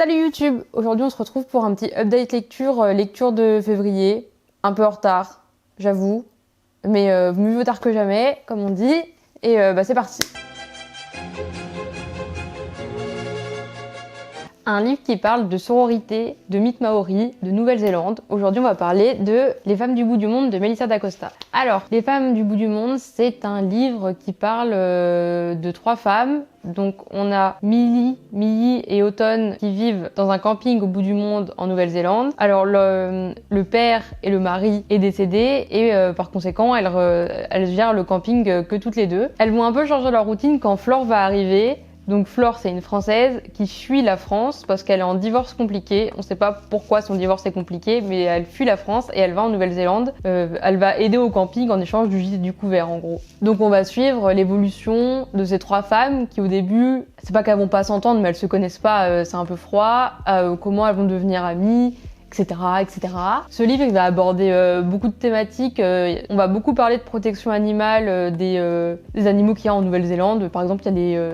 Salut YouTube! Aujourd'hui on se retrouve pour un petit update lecture de février. Un peu en retard, j'avoue, mais mieux vaut tard que jamais, comme on dit. Et c'est parti! Un livre qui parle de sororité, de mythes maoris, de Nouvelle-Zélande. Aujourd'hui, on va parler de Les femmes du bout du monde de Melissa d'Acosta. Alors, Les femmes du bout du monde, c'est un livre qui parle de 3 femmes. Donc, on a Millie et Autumn qui vivent dans un camping au bout du monde en Nouvelle-Zélande. Alors, le père et le mari est décédé et par conséquent, elles gèrent le camping que toutes les deux. Elles vont un peu changer leur routine quand Flore va arriver. Donc Flore, c'est une Française qui fuit la France parce qu'elle est en divorce compliqué. On ne sait pas pourquoi son divorce est compliqué, mais elle fuit la France et elle va en Nouvelle-Zélande. Elle va aider au camping en échange du gîte et du couvert, en gros. Donc on va suivre l'évolution de ces 3 femmes qui, au début, c'est pas qu'elles vont pas s'entendre, mais elles se connaissent pas, c'est un peu froid. Comment elles vont devenir amies, etc., etc. Ce livre, il va aborder beaucoup de thématiques. On va beaucoup parler de protection animale des animaux qu'il y a en Nouvelle-Zélande. Par exemple, il y a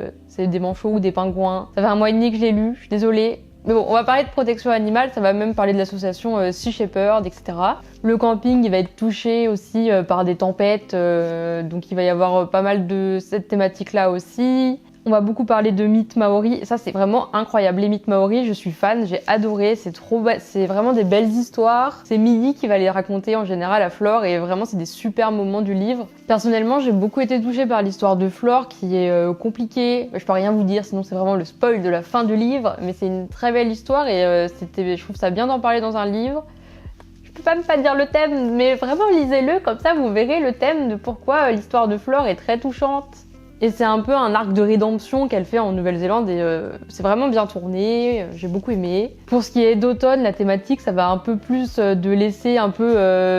des manchots ou des pingouins. Ça fait 1 mois et demi que je l'ai lu, je suis désolée. Mais bon, on va parler de protection animale, ça va même parler de l'association Sea Shepherd, etc. Le camping, il va être touché aussi par des tempêtes, donc il va y avoir pas mal de cette thématique-là aussi. On va beaucoup parler de mythes maoris, ça c'est vraiment incroyable. Les mythes maoris, je suis fan, j'ai adoré, c'est vraiment des belles histoires. C'est Millie qui va les raconter en général à Flore et vraiment c'est des super moments du livre. Personnellement, j'ai beaucoup été touchée par l'histoire de Flore qui est compliquée. Je peux rien vous dire, sinon c'est vraiment le spoil de la fin du livre, mais c'est une très belle histoire et je trouve ça bien d'en parler dans un livre. Je peux pas même pas dire le thème, mais vraiment lisez-le, comme ça vous verrez le thème de pourquoi l'histoire de Flore est très touchante. Et c'est un peu un arc de rédemption qu'elle fait en Nouvelle-Zélande et c'est vraiment bien tourné, j'ai beaucoup aimé. Pour ce qui est d'Automne, la thématique, ça va un peu plus de laisser un peu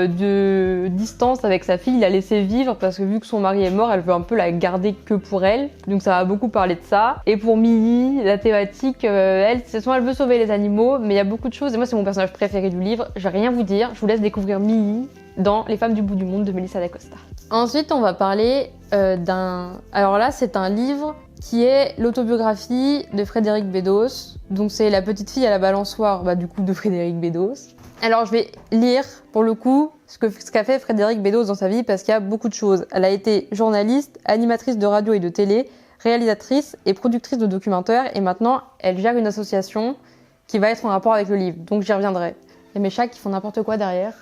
de distance avec sa fille, la laisser vivre parce que vu que son mari est mort, elle veut un peu la garder que pour elle. Donc ça va beaucoup parler de ça. Et pour Millie, la thématique, elle veut sauver les animaux, mais il y a beaucoup de choses. Et moi, c'est mon personnage préféré du livre. Je vais rien vous dire, je vous laisse découvrir Millie dans Les femmes du bout du monde de Melissa d'Acosta. Ensuite, on va parler Alors là, c'est un livre qui est l'autobiographie de Frédéric Bedos. Donc c'est la petite fille à la balançoire, de Frédéric Bedos. Alors je vais lire, pour le coup, ce qu'a fait Frédéric Bedos dans sa vie parce qu'il y a beaucoup de choses. Elle a été journaliste, animatrice de radio et de télé, réalisatrice et productrice de documentaires et maintenant, elle gère une association qui va être en rapport avec le livre. Donc j'y reviendrai. Il y a mes chats qui font n'importe quoi derrière.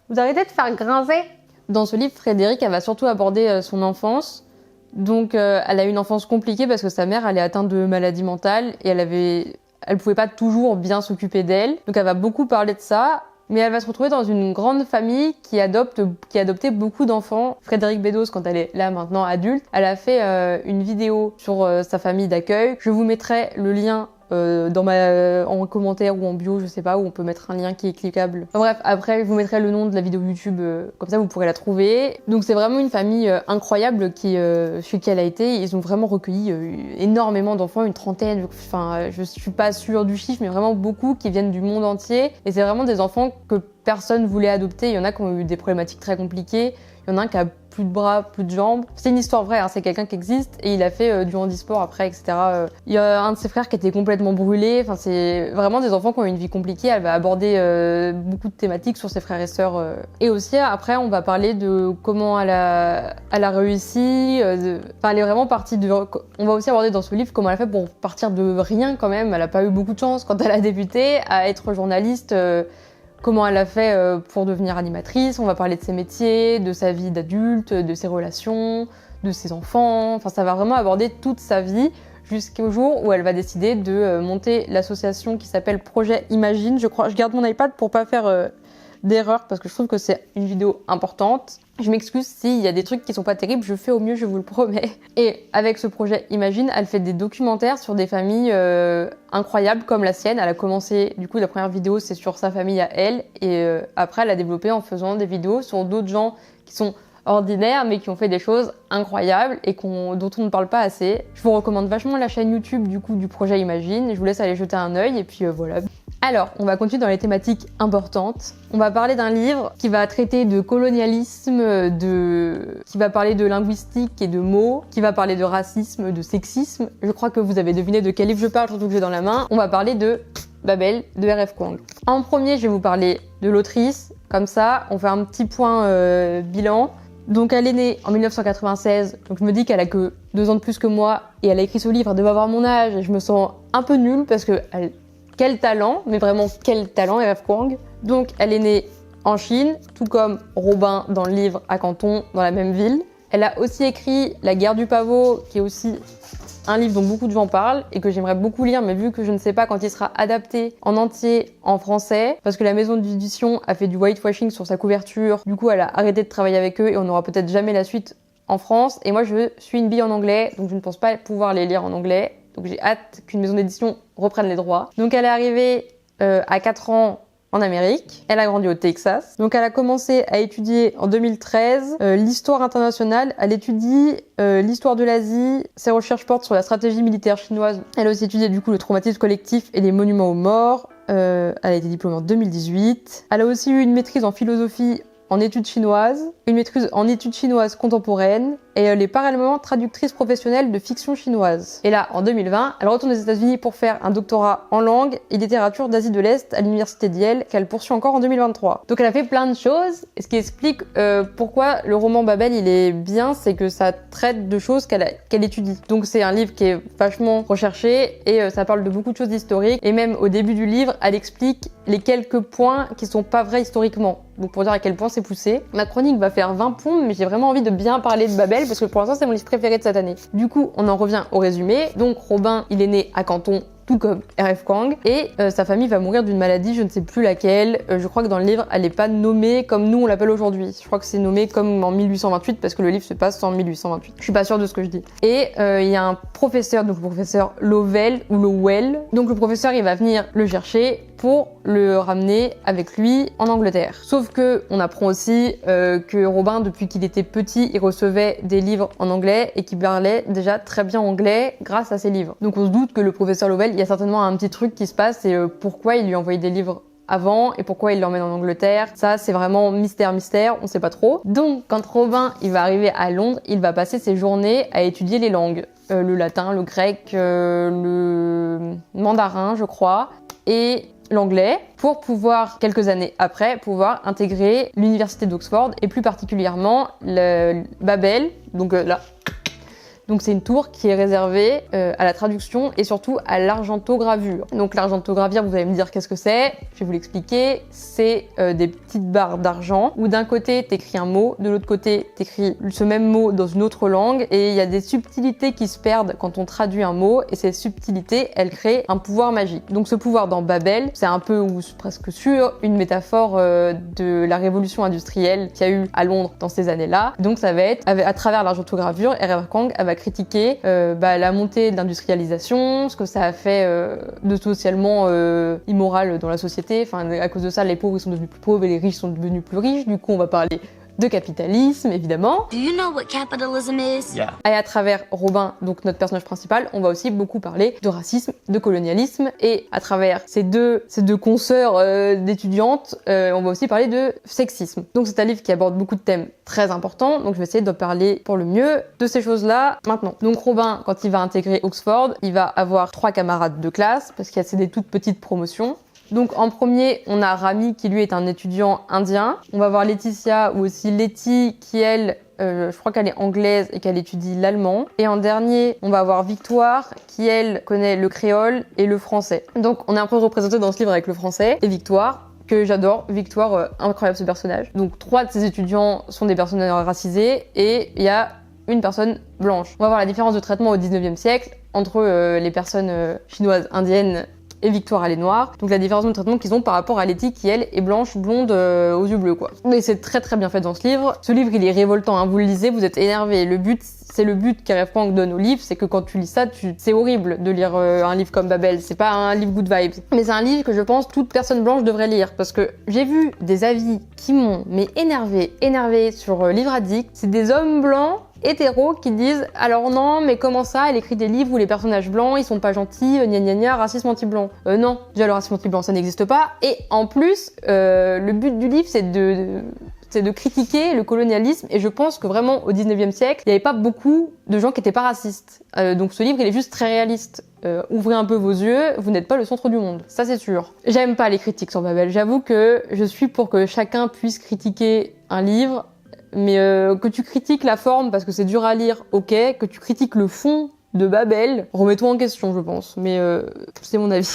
Vous arrêtez de faire grincer? Dans ce livre, Frédéric, elle va surtout aborder son enfance. Donc, elle a eu une enfance compliquée parce que sa mère, elle est atteinte de maladie mentale et elle pouvait pas toujours bien s'occuper d'elle. Donc, elle va beaucoup parler de ça. Mais elle va se retrouver dans une grande famille qui a adopté beaucoup d'enfants. Frédéric Bedos, quand elle est là maintenant adulte, elle a fait une vidéo sur sa famille d'accueil. Je vous mettrai le lien en commentaire ou en bio, je sais pas, où on peut mettre un lien qui est cliquable. Enfin, bref, après je vous mettrai le nom de la vidéo YouTube, comme ça vous pourrez la trouver. Donc c'est vraiment une famille incroyable chez qui elle a été. Ils ont vraiment recueilli énormément d'enfants, une trentaine, enfin je suis pas sûre du chiffre, mais vraiment beaucoup qui viennent du monde entier. Et c'est vraiment des enfants que personne voulait adopter. Il y en a qui ont eu des problématiques très compliquées. Il y en a un qui a plus de bras, plus de jambes. C'est une histoire vraie, hein, c'est quelqu'un qui existe et il a fait du handisport après, etc. Il y a un de ses frères qui était complètement brûlé. Enfin, c'est vraiment des enfants qui ont eu une vie compliquée. Elle va aborder beaucoup de thématiques sur ses frères et sœurs. Et aussi, après, on va parler de comment elle a réussi. Elle est vraiment partie de... On va aussi aborder dans ce livre comment elle a fait pour partir de rien quand même. Elle a pas eu beaucoup de chance quand elle a débuté à être journaliste. Comment elle a fait pour devenir animatrice, on va parler de ses métiers, de sa vie d'adulte, de ses relations, de ses enfants. Enfin, ça va vraiment aborder toute sa vie jusqu'au jour où elle va décider de monter l'association qui s'appelle Projet Imagine. Je garde mon iPad pour pas faire d'erreur parce que je trouve que c'est une vidéo importante. Je m'excuse s'il y a des trucs qui sont pas terribles, je fais au mieux, je vous le promets. Et avec ce projet Imagine, elle fait des documentaires sur des familles incroyables comme la sienne. Elle a commencé, du coup, la première vidéo, c'est sur sa famille à elle. Et après, elle a développé en faisant des vidéos sur d'autres gens qui sont ordinaires, mais qui ont fait des choses incroyables et dont on ne parle pas assez. Je vous recommande vachement la chaîne YouTube, du coup, du projet Imagine. Je vous laisse aller jeter un œil et puis voilà. Alors, on va continuer dans les thématiques importantes. On va parler d'un livre qui va traiter de colonialisme, qui va parler de linguistique et de mots, qui va parler de racisme, de sexisme. Je crois que vous avez deviné de quel livre je parle, surtout que j'ai dans la main. On va parler de Babel de R.F. Kuang. En premier, je vais vous parler de l'autrice. Comme ça, on fait un petit point bilan. Donc elle est née en 1996, donc je me dis qu'elle a que 2 ans de plus que moi, et elle a écrit ce livre, elle devait avoir mon âge, et je me sens un peu nulle, parce que quel talent, mais vraiment quel talent, R.F. Kuang. Donc elle est née en Chine, tout comme Robin dans le livre à Canton, dans la même ville. Elle a aussi écrit La guerre du pavot, qui est aussi un livre dont beaucoup de gens parlent et que j'aimerais beaucoup lire, mais vu que je ne sais pas quand il sera adapté en entier en français, parce que la maison d'édition a fait du whitewashing sur sa couverture, du coup elle a arrêté de travailler avec eux et on n'aura peut-être jamais la suite en France. Et moi je suis une bille en anglais, donc je ne pense pas pouvoir les lire en anglais. Donc j'ai hâte qu'une maison d'édition reprenne les droits. Donc elle est arrivée à 4 ans en Amérique. Elle a grandi au Texas. Donc elle a commencé à étudier en 2013 l'histoire internationale. Elle étudie l'histoire de l'Asie. Ses recherches portent sur la stratégie militaire chinoise. Elle a aussi étudié du coup le traumatisme collectif et les monuments aux morts. Elle a été diplômée en 2018. Elle a aussi eu une maîtrise en philosophie en études chinoises, une maîtrise en études chinoises contemporaines, et elle est parallèlement traductrice professionnelle de fiction chinoise. Et là, en 2020, elle retourne aux États-Unis pour faire un doctorat en langue et littérature d'Asie de l'Est à l'université d'Yale, qu'elle poursuit encore en 2023. Donc elle a fait plein de choses, et ce qui explique pourquoi le roman Babel il est bien, c'est que ça traite de choses qu'elle étudie. Donc c'est un livre qui est vachement recherché, et ça parle de beaucoup de choses historiques, et même au début du livre, elle explique les quelques points qui sont pas vrais historiquement. Donc pour dire à quel point c'est poussé. Ma chronique va faire 20 plombes, mais j'ai vraiment envie de bien parler de Babel parce que pour l'instant c'est mon livre préféré de cette année. Du coup, on en revient au résumé. Donc Robin, il est né à Canton, tout comme R.F. Kuang, et sa famille va mourir d'une maladie, je ne sais plus laquelle. Je crois que dans le livre, elle n'est pas nommée comme nous on l'appelle aujourd'hui. Je crois que c'est nommé comme en 1828 parce que le livre se passe en 1828. Je suis pas sûre de ce que je dis. Et il y a un professeur, donc le professeur Lowell ou Lowell. Donc le professeur, il va venir le chercher pour le ramener avec lui en Angleterre. Sauf que on apprend aussi que Robin, depuis qu'il était petit, il recevait des livres en anglais et qu'il parlait déjà très bien anglais grâce à ces livres. Donc on se doute que le professeur Lowell, il y a certainement un petit truc qui se passe et pourquoi il lui a envoyé des livres avant et pourquoi il l'emmène en Angleterre. Ça, c'est vraiment mystère, on sait pas trop. Donc, quand Robin, il va arriver à Londres, il va passer ses journées à étudier les langues. Le latin, le grec, le mandarin, je crois, et l'anglais, pour pouvoir, quelques années après, pouvoir intégrer l'université d'Oxford et plus particulièrement le Babel, donc là. Donc c'est une tour qui est réservée à la traduction et surtout à l'argentogravure. Donc l'argentogravure, vous allez me dire qu'est-ce que c'est? Je vais vous l'expliquer. C'est des petites barres d'argent où d'un côté t'écris un mot, de l'autre côté t'écris ce même mot dans une autre langue, et il y a des subtilités qui se perdent quand on traduit un mot, et ces subtilités, elles créent un pouvoir magique. Donc ce pouvoir dans Babel, c'est un peu ou presque sûr une métaphore de la révolution industrielle qu'il y a eu à Londres dans ces années-là. Donc ça va être à travers l'argentogravure, R.F. Kuang va critiquer la montée de l'industrialisation, ce que ça a fait de socialement immoral dans la société. Enfin, à cause de ça, les pauvres ils sont devenus plus pauvres et les riches sont devenus plus riches. Du coup, on va parler de capitalisme, évidemment. Do you know what capitalism is? Yeah. Et à travers Robin, donc notre personnage principal, on va aussi beaucoup parler de racisme, de colonialisme, et à travers ces deux consoeurs d'étudiantes, on va aussi parler de sexisme. Donc c'est un livre qui aborde beaucoup de thèmes très importants, donc je vais essayer de parler pour le mieux de ces choses-là maintenant. Donc Robin, quand il va intégrer Oxford, il va avoir 3 camarades de classe, parce qu'il y a des toutes petites promotions. Donc en premier, on a Rami qui lui est un étudiant indien. On va voir Laetitia ou aussi Letty qui elle, je crois qu'elle est anglaise et qu'elle étudie l'allemand. Et en dernier, on va avoir Victoire qui elle connaît le créole et le français. Donc on est un peu représenté dans ce livre avec le français et Victoire, que j'adore. Victoire, incroyable ce personnage. Donc 3 de ces étudiants sont des personnes racisées et il y a une personne blanche. On va voir la différence de traitement au 19e siècle entre les personnes chinoises, indiennes et Victoire, elle est noire. Donc la différence de traitement qu'ils ont par rapport à Letty qui, elle, est blanche, blonde, aux yeux bleus, quoi. Mais c'est très très bien fait dans ce livre. Ce livre, il est révoltant, hein. Vous le lisez, vous êtes énervé. C'est le but qu'R.F. Kuang donne au livre, c'est que quand tu lis ça, c'est horrible de lire un livre comme Babel. C'est pas un livre good vibes. Mais c'est un livre que je pense toute personne blanche devrait lire. Parce que j'ai vu des avis qui m'ont, énervé sur Livre Addict. C'est des hommes blancs hétéros qui disent « Alors non, mais comment ça, elle écrit des livres où les personnages blancs, ils sont pas gentils, gna gna gna, racisme anti-blanc. » Non, déjà le racisme anti-blanc, ça n'existe pas. Et en plus, le but du livre, c'est de critiquer le colonialisme, et je pense que vraiment au 19e siècle, il n'y avait pas beaucoup de gens qui étaient pas racistes. Donc ce livre, il est juste très réaliste. ouvrez un peu vos yeux, vous n'êtes pas le centre du monde, ça c'est sûr. J'aime pas les critiques sur Babel, j'avoue que je suis pour que chacun puisse critiquer un livre, mais que tu critiques la forme parce que c'est dur à lire, ok, que tu critiques le fond de Babel, remets-toi en question je pense, mais c'est mon avis.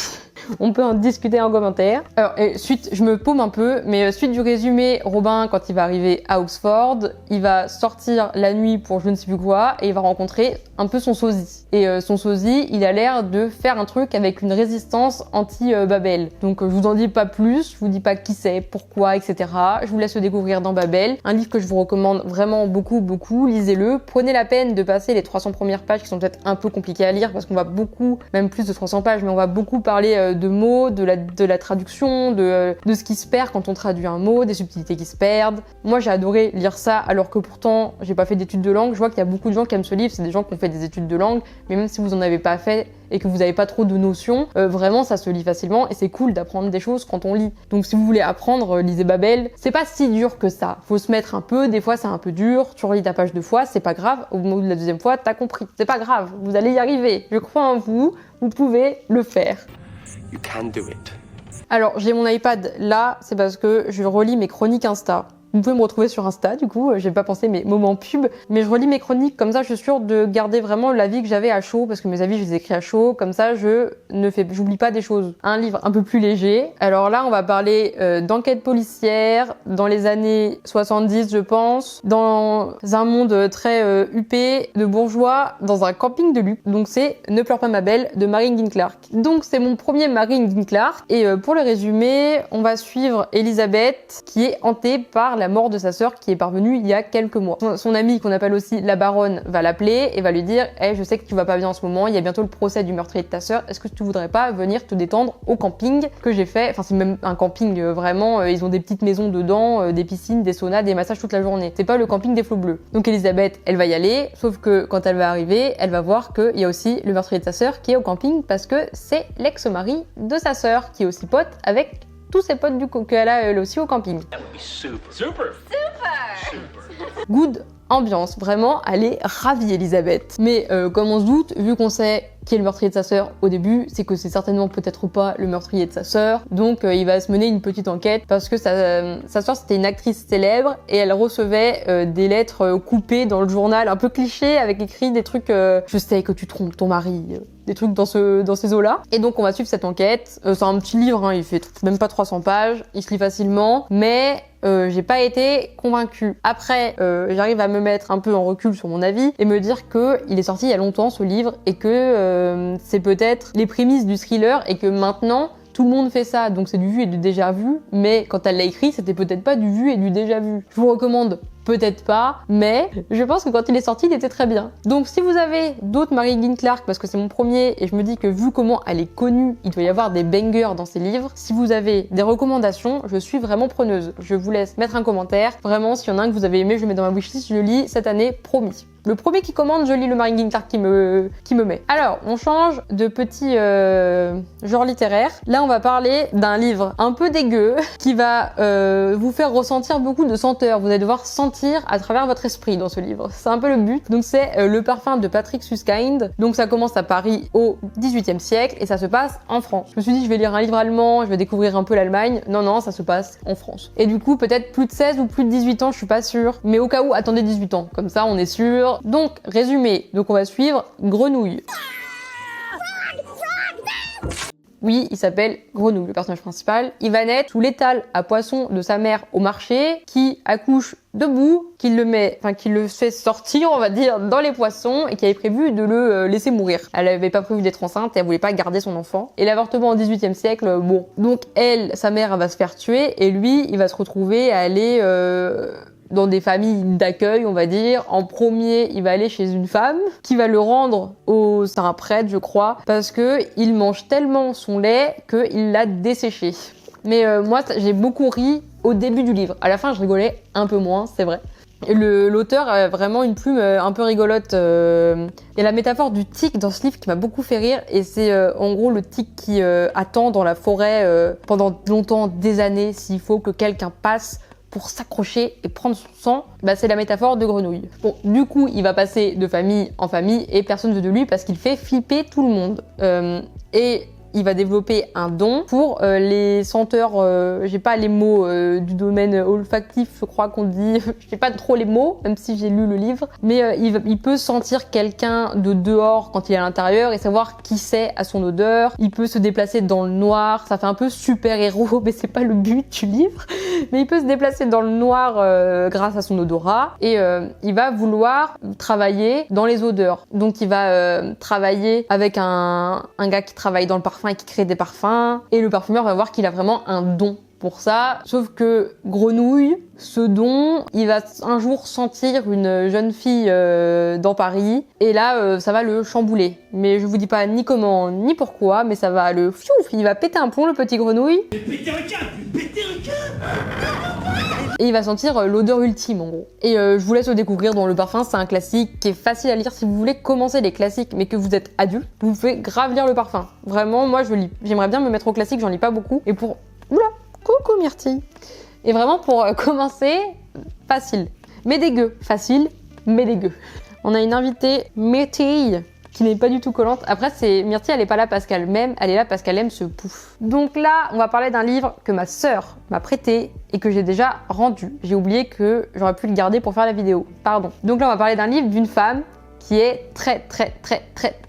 On peut en discuter en commentaire. Alors, suite, je me paume un peu, mais suite du résumé, Robin, quand il va arriver à Oxford, il va sortir la nuit pour je ne sais plus quoi, et il va rencontrer un peu son sosie. Et son sosie, il a l'air de faire un truc avec une résistance anti-Babel. Donc je vous en dis pas plus, je vous dis pas qui c'est, pourquoi, etc. Je vous laisse le découvrir dans Babel. Un livre que je vous recommande vraiment beaucoup, beaucoup. Lisez-le. Prenez la peine de passer les 300 premières pages qui sont peut-être un peu compliquées à lire, parce qu'on va beaucoup, même plus de 300 pages, mais on va beaucoup parler de mots, de la traduction, de ce qui se perd quand on traduit un mot, des subtilités qui se perdent. Moi j'ai adoré lire ça alors que pourtant j'ai pas fait d'études de langue. Je vois qu'il y a beaucoup de gens qui aiment ce livre, c'est des gens qui ont fait des études de langue, mais même si vous en avez pas fait et que vous avez pas trop de notions, vraiment ça se lit facilement et c'est cool d'apprendre des choses quand on lit. Donc si vous voulez apprendre, lisez Babel. C'est pas si dur que ça. Faut se mettre un peu, des fois c'est un peu dur, tu relis ta page 2 fois, c'est pas grave, au bout de la deuxième fois t'as compris. C'est pas grave, vous allez y arriver. Je crois en vous, vous pouvez le faire. You can do it. Alors, j'ai mon iPad là, c'est parce que je relis mes chroniques Insta. Vous pouvez me retrouver sur Insta, du coup, j'ai pas pensé mes moments pub, mais je relis mes chroniques, comme ça je suis sûre de garder vraiment l'avis que j'avais à chaud, parce que mes avis je les écris à chaud, comme ça j'oublie pas des choses. Un livre un peu plus léger. Alors là, on va parler d'enquête policière, dans les années 70 je pense, dans un monde très huppé, de bourgeois, dans un camping de luxe. Donc c'est Ne pleure pas ma belle de Mary Higgins Clark. Donc c'est mon premier Mary Higgins Clark, et pour le résumer, on va suivre Elisabeth, qui est hantée par la mort de sa sœur qui est parvenue il y a quelques mois. Son amie, qu'on appelle aussi la baronne, va l'appeler et va lui dire « Hey, je sais que tu vas pas bien en ce moment, il y a bientôt le procès du meurtrier de ta sœur, est-ce que tu voudrais pas venir te détendre au camping que j'ai fait ?» Enfin, c'est même un camping vraiment, ils ont des petites maisons dedans, des piscines, des saunas, des massages toute la journée. C'est pas le camping des flots bleus. Donc Elisabeth, elle va y aller, sauf que quand elle va arriver, elle va voir qu'il y a aussi le meurtrier de sa sœur qui est au camping parce que c'est l'ex-mari de sa sœur qui est aussi pote avec tous ses potes du coup qu'elle a elle aussi au camping. Good ambiance, vraiment, elle est ravie Elisabeth. Mais comme on se doute, vu qu'on sait qui est le meurtrier de sa sœur au début, c'est que c'est certainement peut-être pas le meurtrier de sa sœur. Donc il va se mener une petite enquête parce que sa sœur c'était une actrice célèbre et elle recevait des lettres coupées dans le journal, un peu cliché, avec écrit des trucs je sais que tu trompes ton mari, des trucs dans ces eaux-là. Et donc on va suivre cette enquête. C'est un petit livre, hein, il fait même pas 300 pages, il se lit facilement, mais j'ai pas été convaincue. Après, j'arrive à me mettre un peu en recul sur mon avis et me dire que il est sorti il y a longtemps ce livre et que c'est peut-être les prémices du thriller et que maintenant tout le monde fait ça, donc c'est du vu et du déjà vu, mais quand elle l'a écrit, c'était peut-être pas du vu et du déjà vu. Je vous recommande peut-être pas, mais je pense que quand il est sorti, il était très bien. Donc si vous avez d'autres Mary Higgins Clark, parce que c'est mon premier, et je me dis que vu comment elle est connue, il doit y avoir des bangers dans ses livres, si vous avez des recommandations, je suis vraiment preneuse. Je vous laisse mettre un commentaire. Vraiment, s'il y en a un que vous avez aimé, je le mets dans ma wishlist, je le lis cette année, promis. Le premier qui commande, je lis le Mary Higgins Clark qui me met. Alors, on change de petit genre littéraire. Là, on va parler d'un livre un peu dégueu qui va vous faire ressentir beaucoup de senteurs. Vous allez devoir sentir à travers votre esprit dans ce livre. C'est un peu le but. Donc c'est Le parfum de Patrick Suskind. Donc ça commence à Paris au XVIIIe siècle et ça se passe en France. Je me suis dit je vais lire un livre allemand, je vais découvrir un peu l'Allemagne. Non, ça se passe en France. Et du coup peut-être plus de 16 ou plus de 18 ans, je suis pas sûre. Mais au cas où, attendez 18 ans. Comme ça on est sûr. Donc résumé. Donc on va suivre Grenouille. Oui, il s'appelle Grenouille, le personnage principal. Il va naître sous l'étal à poisson de sa mère au marché, qui accouche debout, qui le fait sortir, on va dire, dans les poissons, et qui avait prévu de le laisser mourir. Elle avait pas prévu d'être enceinte, et elle voulait pas garder son enfant. Et l'avortement au XVIIIe siècle, bon. Donc sa mère, elle va se faire tuer, et lui, il va se retrouver à aller dans des familles d'accueil, on va dire. En premier, il va aller chez une femme qui va le rendre c'est un prêtre, je crois, parce que il mange tellement son lait qu'il l'a desséché. Mais moi, j'ai beaucoup ri au début du livre. À la fin, je rigolais un peu moins, c'est vrai. L'auteur a vraiment une plume un peu rigolote. Il y a la métaphore du tic dans ce livre qui m'a beaucoup fait rire, et c'est en gros le tic qui attend dans la forêt pendant longtemps, des années, s'il faut que quelqu'un passe pour s'accrocher et prendre son sang, bah c'est la métaphore de grenouille. Bon, du coup, il va passer de famille en famille et personne veut de lui parce qu'il fait flipper tout le monde. Et il va développer un don pour les senteurs, j'ai pas les mots du domaine olfactif, je crois qu'on dit, je sais pas trop les mots, même si j'ai lu le livre, mais il peut sentir quelqu'un de dehors quand il est à l'intérieur et savoir qui c'est à son odeur. Il peut se déplacer dans le noir, ça fait un peu super-héros, mais c'est pas le but du livre, mais il peut se déplacer dans le noir grâce à son odorat et il va vouloir travailler dans les odeurs. Donc il va travailler avec un gars qui travaille dans le parfum et qui crée des parfums, et le parfumeur va voir qu'il a vraiment un don pour ça, sauf que grenouille, ce don, il va un jour sentir une jeune fille dans Paris, et là ça va le chambouler. Mais je vous dis pas ni comment ni pourquoi, mais ça va le fiouf, il va péter un plomb le petit grenouille. Péter un câble. Et il va sentir l'odeur ultime en gros. Et je vous laisse le découvrir dans Le Parfum, c'est un classique qui est facile à lire si vous voulez commencer les classiques mais que vous êtes adulte, vous pouvez grave lire Le Parfum. Vraiment, moi je lis. J'aimerais bien me mettre au classique, j'en lis pas beaucoup. Et pour... Oula, coucou Myrtille. Et vraiment pour commencer, facile. Mais dégueu. Facile, mais dégueu. On a une invitée, Myrtille, qui n'est pas du tout collante. Après, c'est Myrtille, elle est pas là parce qu'elle m'aime, elle est là parce qu'elle aime ce pouf. Donc là, on va parler d'un livre que ma sœur m'a prêté et que j'ai déjà rendu. J'ai oublié que j'aurais pu le garder pour faire la vidéo. Pardon. Donc là, on va parler d'un livre d'une femme qui est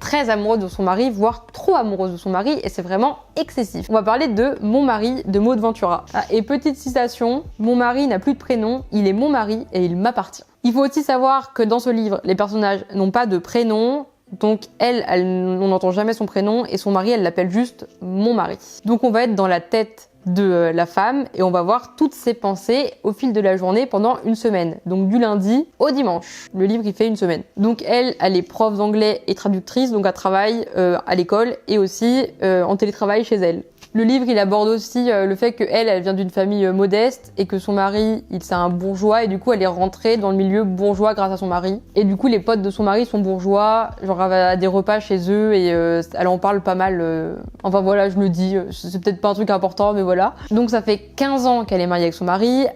très amoureuse de son mari, voire trop amoureuse de son mari, et c'est vraiment excessif. On va parler de Mon mari de Maud Ventura. Ah, et petite citation, mon mari n'a plus de prénom, il est mon mari et il m'appartient. Il faut aussi savoir que dans ce livre, les personnages n'ont pas de prénom. Donc on n'entend jamais son prénom et son mari, elle l'appelle juste mon mari. Donc on va être dans la tête de la femme et on va voir toutes ses pensées au fil de la journée pendant une semaine. Donc du lundi au dimanche. Le livre il fait une semaine. Donc elle est prof d'anglais et traductrice, donc elle travaille à l'école et aussi en télétravail chez elle. Le livre, il aborde aussi le fait qu'elle vient d'une famille modeste et que son mari, c'est un bourgeois et du coup, elle est rentrée dans le milieu bourgeois grâce à son mari. Et du coup, les potes de son mari sont bourgeois, genre elle va à des repas chez eux et elle en parle pas mal. Enfin voilà, je le dis, c'est peut-être pas un truc important, mais voilà. Donc ça fait 15 ans qu'elle est mariée avec son mari,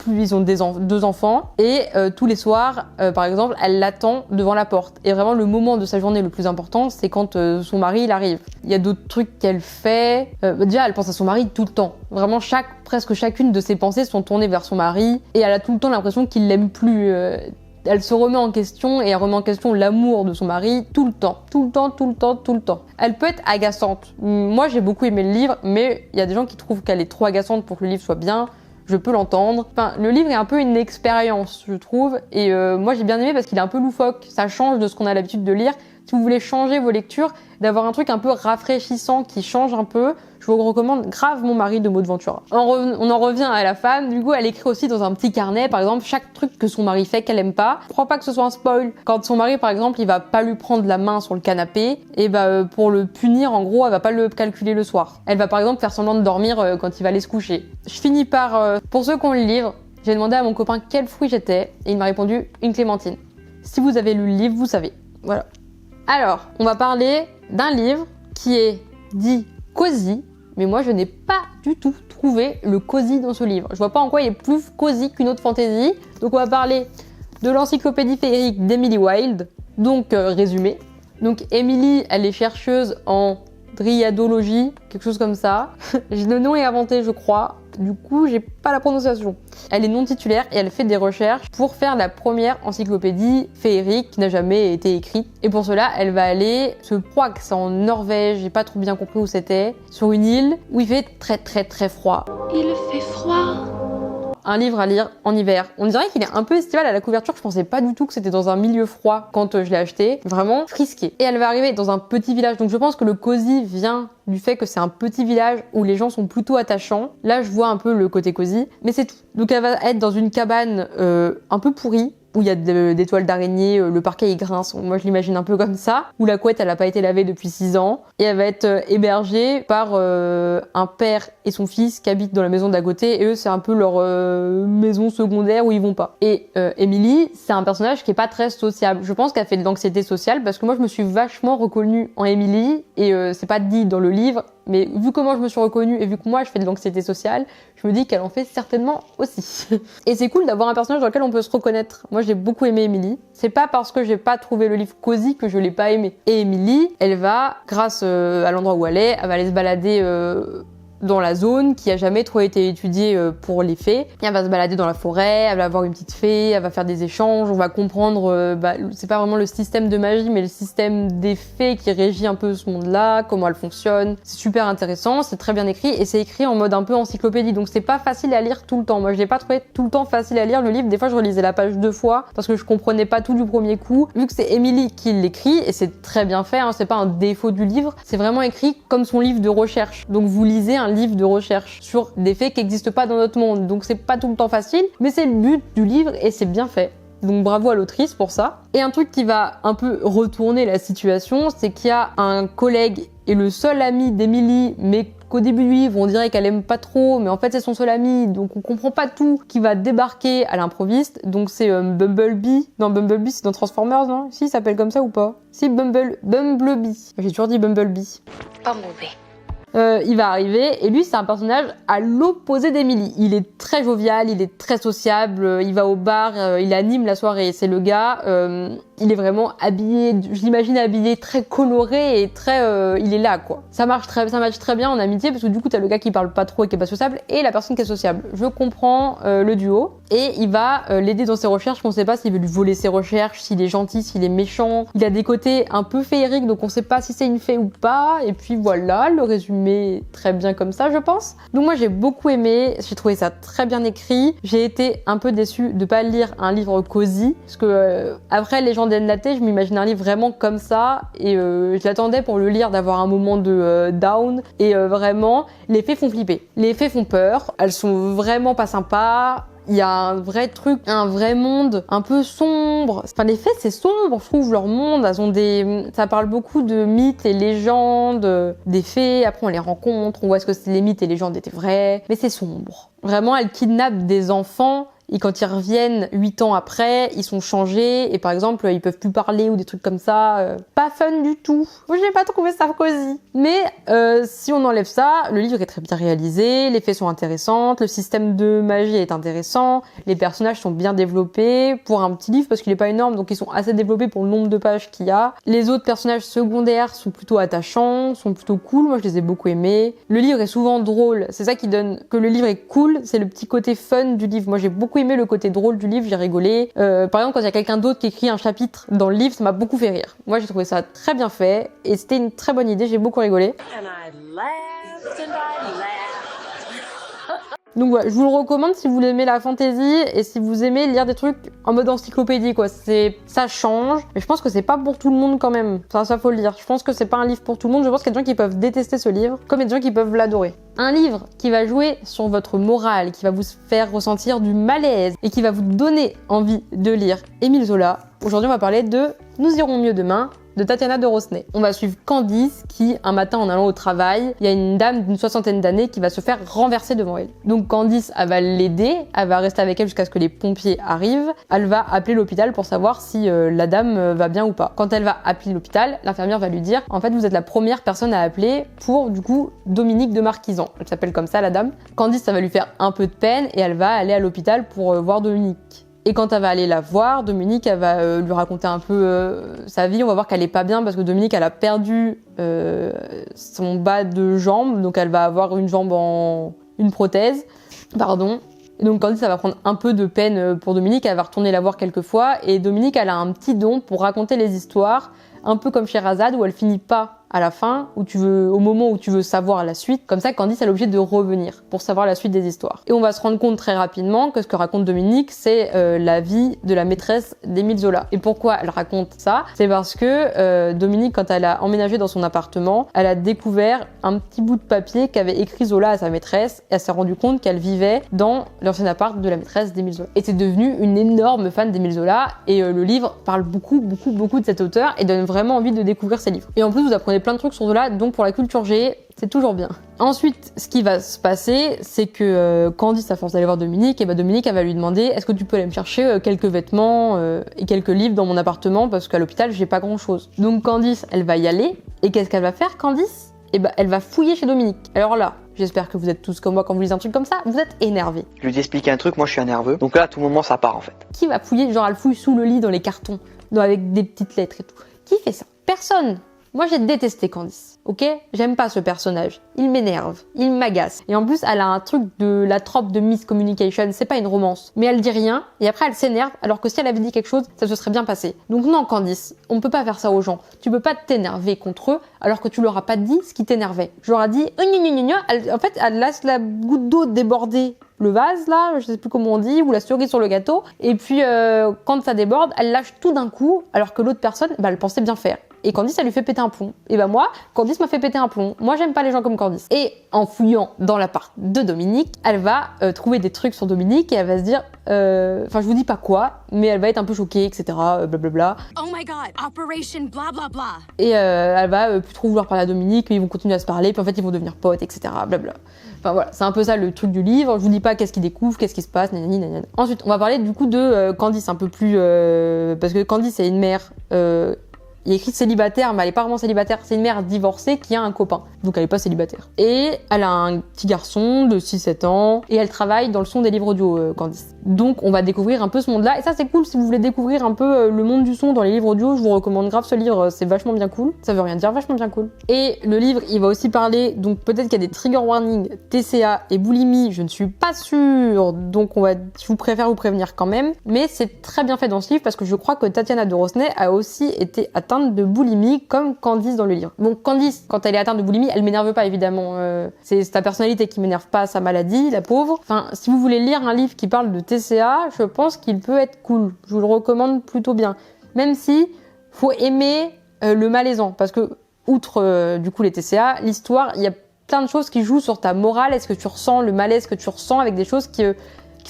ils ont deux enfants et tous les soirs, par exemple, elle l'attend devant la porte. Et vraiment, le moment de sa journée le plus important, c'est quand son mari il arrive. Il y a d'autres trucs qu'elle fait. Déjà, elle pense à son mari tout le temps. Vraiment, presque chacune de ses pensées sont tournées vers son mari et elle a tout le temps l'impression qu'il l'aime plus. Elle se remet en question et elle remet en question l'amour de son mari tout le temps. Elle peut être agaçante. Moi, j'ai beaucoup aimé le livre, mais il y a des gens qui trouvent qu'elle est trop agaçante pour que le livre soit bien. Je peux l'entendre. Enfin, le livre est un peu une expérience, je trouve. Et moi, j'ai bien aimé parce qu'il est un peu loufoque. Ça change de ce qu'on a l'habitude de lire. Si vous voulez changer vos lectures, d'avoir un truc un peu rafraîchissant qui change un peu, je vous recommande grave Mon mari de Maud Ventura. On en revient à la femme. Du coup, elle écrit aussi dans un petit carnet, par exemple, chaque truc que son mari fait qu'elle aime pas. Je crois pas que ce soit un spoil. Quand son mari, par exemple, il va pas lui prendre la main sur le canapé, et pour le punir, en gros, elle va pas le calculer le soir. Elle va par exemple faire semblant de dormir quand il va aller se coucher. Je finis par, pour ceux qui ont le livre, j'ai demandé à mon copain quel fruit j'étais, et il m'a répondu une clémentine. Si vous avez lu le livre, vous savez. Voilà. Alors, on va parler d'un livre qui est dit cosy, mais moi je n'ai pas du tout trouvé le cosy dans ce livre. Je vois pas en quoi il est plus cosy qu'une autre fantaisie. Donc on va parler de l'encyclopédie féerique d'Emily Wilde. Donc résumé. Donc Emily, elle est chercheuse en dryadologie, quelque chose comme ça. Le nom est inventé, je crois. Du coup, j'ai pas la prononciation. Elle est non titulaire et elle fait des recherches pour faire la première encyclopédie féerique qui n'a jamais été écrite. Et pour cela, elle va aller, je crois que c'est en Norvège, j'ai pas trop bien compris où c'était, sur une île où il fait très froid. Il fait froid. Un livre à lire en hiver. On dirait qu'il est un peu estival à la couverture. Je pensais pas du tout que c'était dans un milieu froid quand je l'ai acheté. Vraiment frisqué. Et elle va arriver dans un petit village. Donc je pense que le cosy vient du fait que c'est un petit village où les gens sont plutôt attachants. Là, je vois un peu le côté cosy. Mais c'est tout. Donc elle va être dans une cabane un peu pourrie, où il y a des toiles d'araignée, le parquet il grince, moi je l'imagine un peu comme ça, où la couette elle a pas été lavée depuis 6 ans, et elle va être hébergée par un père et son fils qui habitent dans la maison d'à côté, et eux c'est un peu leur maison secondaire où ils vont pas. Et Emily, c'est un personnage qui est pas très sociable. Je pense qu'elle fait de l'anxiété sociale, parce que moi je me suis vachement reconnue en Emily, et c'est pas dit dans le livre, mais vu comment je me suis reconnue et vu que moi je fais de l'anxiété sociale, je me dis qu'elle en fait certainement aussi. Et c'est cool d'avoir un personnage dans lequel on peut se reconnaître. Moi j'ai beaucoup aimé Emily. C'est pas parce que j'ai pas trouvé le livre cosy que je l'ai pas aimé. Et Emily, elle va, grâce à l'endroit où elle est, elle va aller se balader dans la zone qui a jamais trop été étudiée pour les fées. Et elle va se balader dans la forêt, elle va voir une petite fée, elle va faire des échanges, on va comprendre, c'est pas vraiment le système de magie, mais le système des fées qui régit un peu ce monde-là, comment elle fonctionne. C'est super intéressant, c'est très bien écrit, et c'est écrit en mode un peu encyclopédie, donc c'est pas facile à lire tout le temps. Moi, je l'ai pas trouvé tout le temps facile à lire, le livre. Des fois, je relisais la page 2 fois, parce que je comprenais pas tout du premier coup. Vu que c'est Emily qui l'écrit, et c'est très bien fait, hein, c'est pas un défaut du livre, c'est vraiment écrit comme son livre de recherche. Donc vous lisez un livre de recherche sur des faits qui n'existent pas dans notre monde. Donc c'est pas tout le temps facile, mais c'est le but du livre et c'est bien fait. Donc bravo à l'autrice pour ça. Et un truc qui va un peu retourner la situation, c'est qu'il y a un collègue et le seul ami d'Emily, mais qu'au début du livre on dirait qu'elle aime pas trop, mais en fait c'est son seul ami, donc on comprend pas tout, qui va débarquer à l'improviste. Donc c'est Bumblebee. Non, Bumblebee c'est dans Transformers, non? Si, il s'appelle comme ça ou pas? Si, Bumblebee. J'ai toujours dit Bumblebee. Bumblebee. Il va arriver et lui c'est un personnage à l'opposé d'Emily. Il est très jovial, il est très sociable, il va au bar, il anime la soirée. C'est le gars, il est vraiment habillé, je l'imagine habillé très coloré et très, il est là quoi. Ça marche très bien en amitié parce que du coup t'as le gars qui parle pas trop et qui est pas sociable et la personne qui est sociable. Je comprends le duo et il va l'aider dans ses recherches. On sait pas s'il veut lui voler ses recherches, s'il est gentil, s'il est méchant. Il a des côtés un peu féeriques donc on sait pas si c'est une fée ou pas. Et puis voilà, le résumé très bien comme ça je pense. Donc moi j'ai beaucoup aimé, j'ai trouvé ça très bien écrit. J'ai été un peu déçue de pas lire un livre cosy parce que après Légende d'Enlaté, je m'imagine un livre vraiment comme ça et je l'attendais pour le lire d'avoir un moment de down et vraiment les fées font flipper. Les fées font peur, elles sont vraiment pas sympas. Il y a un vrai truc, un vrai monde un peu sombre. Enfin, les fées, c'est sombre, je trouve, leur monde. Elles ont ça parle beaucoup de mythes et légendes des fées. Après, on les rencontre, on voit est-ce que les mythes et légendes étaient vrais. Mais c'est sombre. Vraiment, elles kidnappent des enfants. Et quand ils reviennent 8 ans après, ils sont changés et par exemple, ils peuvent plus parler ou des trucs comme ça. Pas fun du tout. Moi, j'ai pas trouvé ça cosy. Mais si on enlève ça, le livre est très bien réalisé, les faits sont intéressantes, le système de magie est intéressant, les personnages sont bien développés pour un petit livre parce qu'il est pas énorme, donc ils sont assez développés pour le nombre de pages qu'il y a. Les autres personnages secondaires sont plutôt attachants, sont plutôt cool. Moi, je les ai beaucoup aimés. Le livre est souvent drôle. C'est ça qui donne que le livre est cool. C'est le petit côté fun du livre. Moi, j'ai beaucoup aimé le côté drôle du livre, j'ai rigolé. Par exemple, quand il y a quelqu'un d'autre qui écrit un chapitre dans le livre, ça m'a beaucoup fait rire. Moi, j'ai trouvé ça très bien fait et c'était une très bonne idée, j'ai beaucoup rigolé. Donc voilà, je vous le recommande si vous aimez la fantasy et si vous aimez lire des trucs en mode encyclopédie quoi. Ça change, mais je pense que c'est pas pour tout le monde quand même. Ça faut le dire. Je pense que c'est pas un livre pour tout le monde. Je pense qu'il y a des gens qui peuvent détester ce livre, comme il y a des gens qui peuvent l'adorer. Un livre qui va jouer sur votre morale, qui va vous faire ressentir du malaise et qui va vous donner envie de lire Émile Zola. Aujourd'hui, on va parler de Nous irons mieux demain de Tatiana de Rosnay. On va suivre Candice qui, un matin en allant au travail, il y a une dame d'une 60aine d'années qui va se faire renverser devant elle. Donc Candice, elle va l'aider, elle va rester avec elle jusqu'à ce que les pompiers arrivent. Elle va appeler l'hôpital pour savoir si la dame va bien ou pas. Quand elle va appeler l'hôpital, l'infirmière va lui dire « En fait, vous êtes la première personne à appeler pour, du coup, Dominique de Marquisan. » Elle s'appelle comme ça, la dame. Candice, ça va lui faire un peu de peine et elle va aller à l'hôpital pour voir Dominique. Et quand elle va aller la voir, Dominique, elle va lui raconter un peu sa vie. On va voir qu'elle est pas bien parce que Dominique, elle a perdu son bas de jambe. Donc elle va avoir une jambe une prothèse. Pardon. Et donc Candice, ça va prendre un peu de peine pour Dominique. Elle va retourner la voir quelques fois. Et Dominique, elle a un petit don pour raconter les histoires. Un peu comme Sherazade où elle finit pas à la fin, au moment où tu veux savoir la suite. Comme ça, Candice, elle est obligée de revenir pour savoir la suite des histoires. Et on va se rendre compte très rapidement que ce que raconte Dominique, c'est la vie de la maîtresse d'Émile Zola. Et pourquoi elle raconte ça? C'est parce que Dominique, quand elle a emménagé dans son appartement, elle a découvert un petit bout de papier qu'avait écrit Zola à sa maîtresse. Et elle s'est rendue compte qu'elle vivait dans l'ancien appart de la maîtresse d'Émile Zola. Et c'est devenue une énorme fan d'Émile Zola. Et le livre parle beaucoup de cet auteur et donne vraiment envie de découvrir ses livres. Et en plus, vous apprenez plein de trucs sur Zola, donc pour la culture G, c'est toujours bien. Ensuite, ce qui va se passer, c'est que Candice, à force d'aller voir Dominique, et Dominique, elle va lui demander « Est-ce que tu peux aller me chercher quelques vêtements et quelques livres dans mon appartement parce qu'à l'hôpital, j'ai pas grand-chose. » Donc Candice, elle va y aller. Et qu'est-ce qu'elle va faire, Candice? et ben elle va fouiller chez Dominique. Alors là, j'espère que vous êtes tous comme moi quand vous lisez un truc comme ça, vous êtes énervés. Je lui dis expliquer un truc, moi je suis un nerveux. Donc là, à tout moment, ça part en fait. Qui va fouiller? Genre, elle fouille sous le lit dans les cartons, avec des petites lettres et tout. Qui fait ça? Personne. Moi, j'ai détesté Candice, ok? J'aime pas ce personnage. Il m'énerve, il m'agace. Et en plus, elle a un truc de la trope de miscommunication. C'est pas une romance. Mais elle dit rien, et après, elle s'énerve, alors que si elle avait dit quelque chose, ça se serait bien passé. Donc non, Candice, on peut pas faire ça aux gens. Tu peux pas t'énerver contre eux, alors que tu leur as pas dit ce qui t'énervait. Je leur ai dit, en fait, elle laisse la goutte d'eau déborder le vase, là, je sais plus comment on dit, ou la cerise sur le gâteau. Et puis, quand ça déborde, elle lâche tout d'un coup, alors que l'autre personne, elle pensait bien faire. Et Candice, elle lui fait péter un plomb. Et moi, Candice m'a fait péter un plomb. Moi, j'aime pas les gens comme Candice. Et en fouillant dans l'appart de Dominique, elle va trouver des trucs sur Dominique et elle va se dire, je vous dis pas quoi, mais elle va être un peu choquée, etc. Blablabla. Oh my god, Operation blah blah blah. Et elle va plus trop vouloir parler à Dominique, mais ils vont continuer à se parler, puis en fait, ils vont devenir potes, etc. Blabla. Enfin voilà, c'est un peu ça le truc du livre. Je vous dis pas qu'est-ce qu'ils découvrent, qu'est-ce qui se passe, nanani. Ensuite, on va parler du coup de Candice, un peu plus... parce que Candice est une mère... il est écrit célibataire, mais elle est pas vraiment célibataire. C'est une mère divorcée qui a un copain. Donc elle est pas célibataire. Et elle a un petit garçon de 6-7 ans. Et elle travaille dans le son des livres audio, Candice. Donc on va découvrir un peu ce monde-là. Et ça c'est cool si vous voulez découvrir un peu le monde du son dans les livres audio. Je vous recommande grave ce livre, c'est vachement bien cool. Ça veut rien dire, vachement bien cool. Et le livre, il va aussi parler, donc peut-être qu'il y a des trigger warnings, TCA et boulimie, je ne suis pas sûre. Donc je vous préfère vous prévenir quand même. Mais c'est très bien fait dans ce livre parce que je crois que Tatiana de Rosnay a aussi été atteinte de boulimie comme Candice dans le livre. Bon, Candice, quand elle est atteinte de boulimie, elle m'énerve pas évidemment. C'est sa personnalité qui m'énerve, pas sa maladie, la pauvre. Enfin, si vous voulez lire un livre qui parle de TCA, je pense qu'il peut être cool. Je vous le recommande plutôt bien. Même si faut aimer le malaisant, parce que outre du coup les TCA, l'histoire, il y a plein de choses qui jouent sur ta morale. Est-ce que tu ressens le malaise que tu ressens avec des choses qui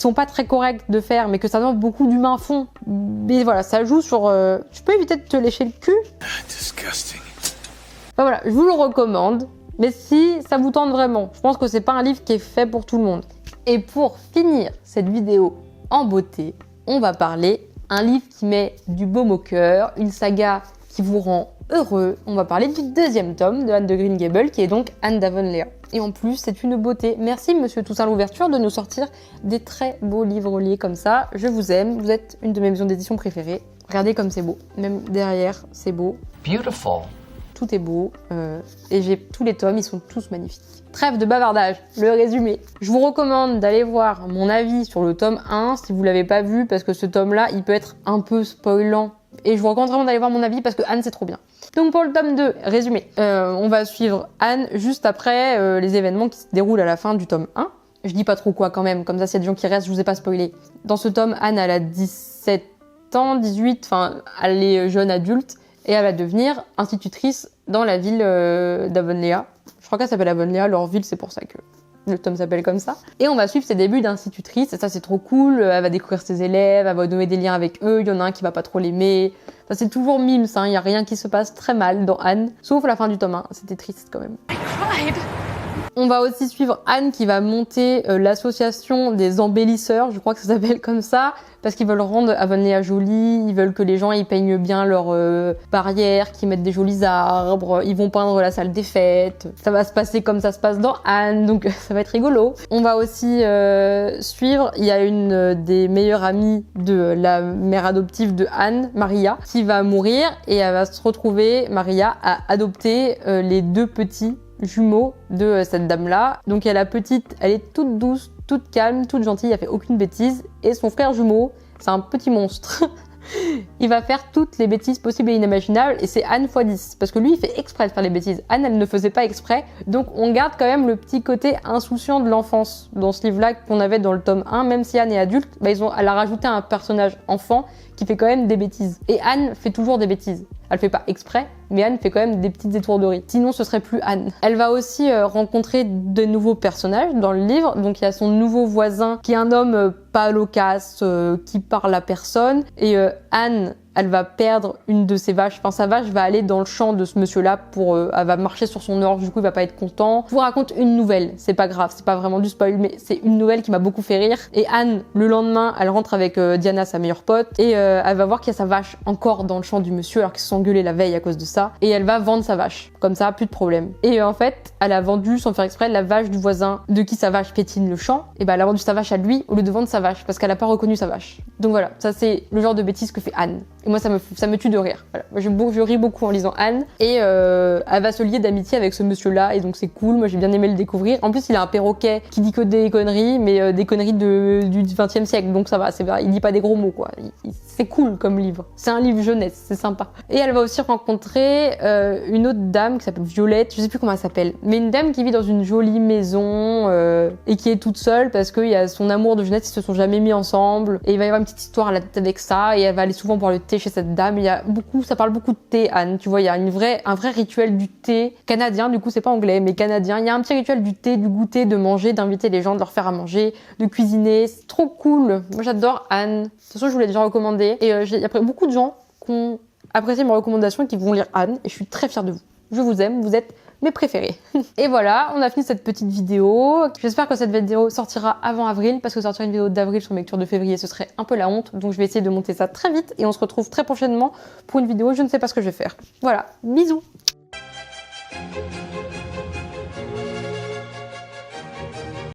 sont pas très correctes de faire, mais que ça demande beaucoup d'humains font. Mais voilà, ça joue sur... Tu peux éviter de te lécher le cul? Disgusting. Enfin, voilà, je vous le recommande, mais si ça vous tente vraiment, je pense que c'est pas un livre qui est fait pour tout le monde. Et pour finir cette vidéo en beauté, on va parler un livre qui met du baume au cœur, une saga qui vous rend heureux. On va parler du 2e tome de Anne de Green Gables, qui est donc Anne d'Avonlea. Et en plus, c'est une beauté. Merci Monsieur Toussaint Louverture de nous sortir des très beaux livres liés comme ça. Je vous aime, vous êtes une de mes maisons d'édition préférées. Regardez comme c'est beau. Même derrière, c'est beau. Beautiful. Tout est beau. Et j'ai tous les tomes, ils sont tous magnifiques. Trêve de bavardage, le résumé. Je vous recommande d'aller voir mon avis sur le tome 1 si vous l'avez pas vu, parce que ce tome-là, il peut être un peu spoilant. Et je vous recommande vraiment d'aller voir mon avis parce que Anne, c'est trop bien. Donc pour le tome 2, résumé, on va suivre Anne juste après les événements qui se déroulent à la fin du tome 1. Je dis pas trop quoi quand même, comme ça s'il y a des gens qui restent, je vous ai pas spoilé. Dans ce tome, Anne, elle a 17 ans, 18, enfin elle est jeune adulte et elle va devenir institutrice dans la ville d'Avonlea. Je crois qu'elle s'appelle Avonlea, leur ville, c'est pour ça que le tome s'appelle comme ça. Et on va suivre ses débuts d'institutrice, et ça c'est trop cool. Elle va découvrir ses élèves, elle va nouer des liens avec eux, il y en a un qui va pas trop l'aimer. Enfin, c'est toujours mimes, hein. Il y a rien qui se passe très mal dans Anne, sauf la fin du tome 1, c'était triste quand même. On va aussi suivre Anne qui va monter l'association des embellisseurs, je crois que ça s'appelle comme ça, parce qu'ils veulent rendre Avonlea jolie, ils veulent que les gens ils peignent bien leurs barrières, qu'ils mettent des jolis arbres, ils vont peindre la salle des fêtes. Ça va se passer comme ça se passe dans Anne, donc ça va être rigolo. On va aussi suivre, il y a une des meilleures amies de la mère adoptive de Anne, Maria, qui va mourir et elle va se retrouver, Maria, à adopter les 2 petits jumeaux de cette dame-là. Donc il y a la petite, elle est toute douce, toute calme, toute gentille, elle fait aucune bêtise. Et son frère jumeau, c'est un petit monstre. Il va faire toutes les bêtises possibles et inimaginables et c'est Anne x 10. Parce que lui, il fait exprès de faire les bêtises. Anne, elle ne faisait pas exprès. Donc on garde quand même le petit côté insouciant de l'enfance dans ce livre-là qu'on avait dans le tome 1. Même si Anne est adulte, elle a rajouté un personnage enfant qui fait quand même des bêtises. Et Anne fait toujours des bêtises. Elle fait pas exprès, mais Anne fait quand même des petites étourderies. Sinon, ce serait plus Anne. Elle va aussi rencontrer de nouveaux personnages dans le livre. Donc, il y a son nouveau voisin qui est un homme pas loquace, qui parle à personne. Et Anne, elle va perdre une de ses vaches. Enfin, sa vache va aller dans le champ de ce monsieur-là elle va marcher sur son orge, du coup, il va pas être content. Je vous raconte une nouvelle. C'est pas grave, c'est pas vraiment du spoil, mais c'est une nouvelle qui m'a beaucoup fait rire. Et Anne, le lendemain, elle rentre avec Diana, sa meilleure pote, et elle va voir qu'il y a sa vache encore dans le champ du monsieur, alors qu'ils se sont engueulés la veille à cause de ça. ça, et elle va vendre sa vache. Comme ça, plus de problème. Et en fait, elle a vendu, sans faire exprès, la vache du voisin de qui sa vache piétine le champ, et elle a vendu sa vache à lui au lieu de vendre sa vache, parce qu'elle a pas reconnu sa vache. Donc voilà, ça c'est le genre de bêtise que fait Anne. Et moi ça me tue de rire. Voilà. Moi je ris beaucoup en lisant Anne, et elle va se lier d'amitié avec ce monsieur-là, et donc c'est cool, moi j'ai bien aimé le découvrir. En plus il a un perroquet qui dit que des conneries, mais des conneries du 20e siècle, donc ça va, il dit pas des gros mots quoi. C'est cool comme livre. C'est un livre jeunesse, c'est sympa. Et elle va aussi rencontrer une autre dame qui s'appelle Violette, je sais plus comment elle s'appelle, mais une dame qui vit dans une jolie maison et qui est toute seule parce qu'il y a son amour de jeunesse, ils se sont jamais mis ensemble. Et il va y avoir une petite histoire à la tête avec ça, et elle va aller souvent boire le thé chez cette dame. Ça parle beaucoup de thé, Anne. Tu vois, il y a un vrai rituel du thé canadien, du coup c'est pas anglais, mais canadien. Il y a un petit rituel du thé, du goûter, de manger, d'inviter les gens, de leur faire à manger, de cuisiner. C'est trop cool. Moi j'adore Anne. De toute façon je vous l'ai déjà recommandé. Et il y a beaucoup de gens qui ont apprécié mes recommandations et qui vont lire Anne, et je suis très fière de vous. Je vous aime, vous êtes mes préférés. Et voilà, on a fini cette petite vidéo. J'espère que cette vidéo sortira avant avril, parce que sortir une vidéo d'avril sur mes lectures de février, ce serait un peu la honte. Donc je vais essayer de monter ça très vite, et on se retrouve très prochainement pour une vidéo. Je ne sais pas ce que je vais faire. Voilà, bisous.